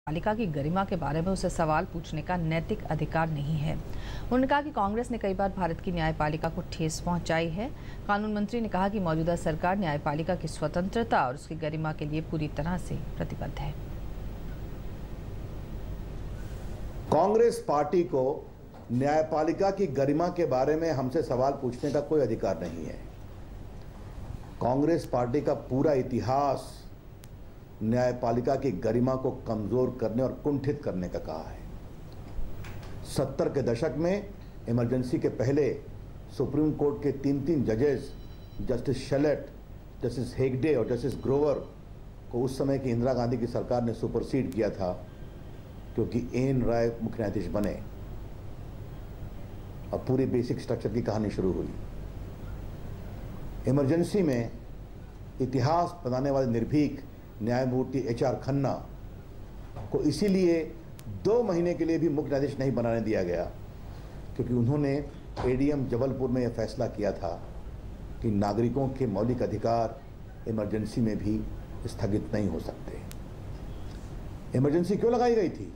न्यायपालिका की गरिमा के बारे में उसे सवाल पूछने का नैतिक अधिकार नहीं है। उन्होंने कहा कि कांग्रेस ने कई बार भारत की न्यायपालिका को ठेस पहुंचाई है। कानून मंत्री ने कहा कि मौजूदा सरकार न्यायपालिका की स्वतंत्रता और उसकी गरिमा के लिए पूरी तरह से प्रतिबद्ध है। कांग्रेस पार्टी को न्यायपालिका की गरिमा के बारे में हमसे सवाल पूछने का कोई अधिकार नहीं है। कांग्रेस पार्टी का पूरा इतिहास न्यायपालिका की गरिमा को कमजोर करने और कुंठित करने का कहा है। 70 के दशक में इमरजेंसी के पहले सुप्रीम कोर्ट के तीन जजेस, जस्टिस शेलेट, जस्टिस हेगडे और जस्टिस ग्रोवर को उस समय की इंदिरा गांधी की सरकार ने सुपरसीड किया था, क्योंकि एन राय मुख्य न्यायाधीश बने और पूरी बेसिक स्ट्रक्चर की कहानी शुरू हुई। इमरजेंसी में इतिहास बनाने वाले निर्भीक न्यायमूर्ति HR खन्ना को इसीलिए 2 महीने के लिए भी मुख्य न्यायाधीश नहीं बनाने दिया गया, क्योंकि उन्होंने ADM जबलपुर में यह फैसला किया था कि नागरिकों के मौलिक अधिकार इमरजेंसी में भी स्थगित नहीं हो सकते। इमरजेंसी क्यों लगाई गई थी?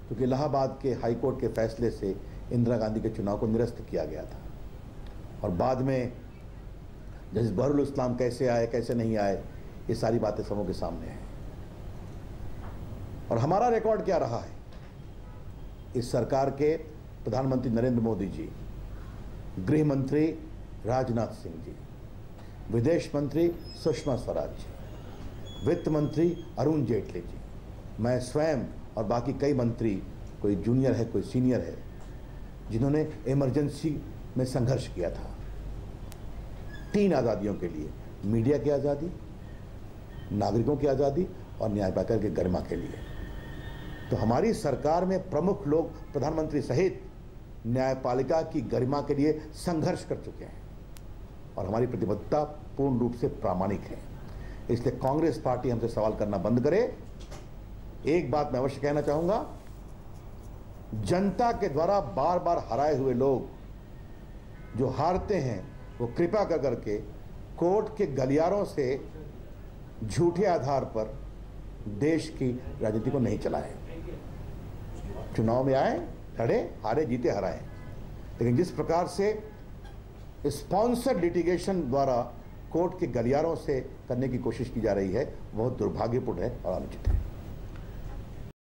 क्योंकि इलाहाबाद के हाई कोर्ट के फैसले से इंदिरा गांधी के चुनाव को निरस्त किया गया था और बाद में जस्टिस बहरुल इस्लाम कैसे आए कैसे नहीं आए, ये सारी बातें सबों के सामने हैं। और हमारा रिकॉर्ड क्या रहा है? इस सरकार के प्रधानमंत्री नरेंद्र मोदी जी, गृह मंत्री राजनाथ सिंह जी, विदेश मंत्री सुषमा स्वराज जी, वित्त मंत्री अरुण जेटली जी, मैं स्वयं और बाकी कई मंत्री, कोई जूनियर है कोई सीनियर है, जिन्होंने इमरजेंसी में संघर्ष किया था 3 आज़ादियों के लिए: मीडिया की आज़ादी, नागरिकों की आज़ादी और न्यायपालिका की गरिमा के लिए। तो हमारी सरकार में प्रमुख लोग प्रधानमंत्री सहित न्यायपालिका की गरिमा के लिए संघर्ष कर चुके हैं और हमारी प्रतिबद्धता पूर्ण रूप से प्रामाणिक है। इसलिए कांग्रेस पार्टी हमसे सवाल करना बंद करे। एक बात मैं अवश्य कहना चाहूंगा, जनता के द्वारा बार बार हराए हुए लोग जो हारते हैं वो कृपा कर करके कोर्ट के गलियारों से झूठे आधार पर देश की राजनीति को नहीं चलाएं। चुनाव में आए, लड़े, हारे, जीते, हराए, लेकिन जिस प्रकार से स्पॉन्सर्ड लिटिगेशन द्वारा कोर्ट के गलियारों से करने की कोशिश की जा रही है, बहुत दुर्भाग्यपूर्ण है और अनुचित है।